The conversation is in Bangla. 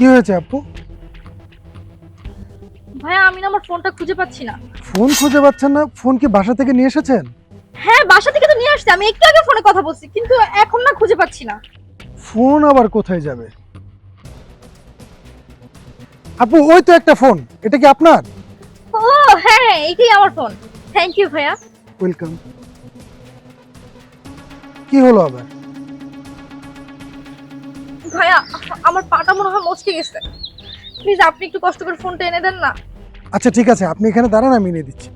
কি হয়েছে আপু? ভাইয়া আমি না আমার ফোনটা খুঁজে পাচ্ছি না। ফোন খুঁজে পাচ্ছেন না? ফোন কি বাসা থেকে নিয়ে এসেছেন? হ্যাঁ বাসা থেকে তো নিয়ে আসছি, আমি একটু আগে ফোনে কথা বলছি, কিন্তু এখন না খুঁজে পাচ্ছি না। ফোন আবার কোথায় যাবে? আপু ওই তো একটা ফোন, এটা কি আপনার? ও হ্যাঁ হ্যাঁ, এইটাই আমার ফোন। থ্যাংক ইউ ভাইয়া। ওয়েলকাম। কি হলো আবার? ভাইয়া আমার পাটা মনে হয় মচকে গেছে, প্লিজ আপনি একটু কষ্ট করে ফোনটা এনে দেন না। আচ্ছা ঠিক আছে, আপনি এখানে দাঁড়ান, আমি এনে দিচ্ছি।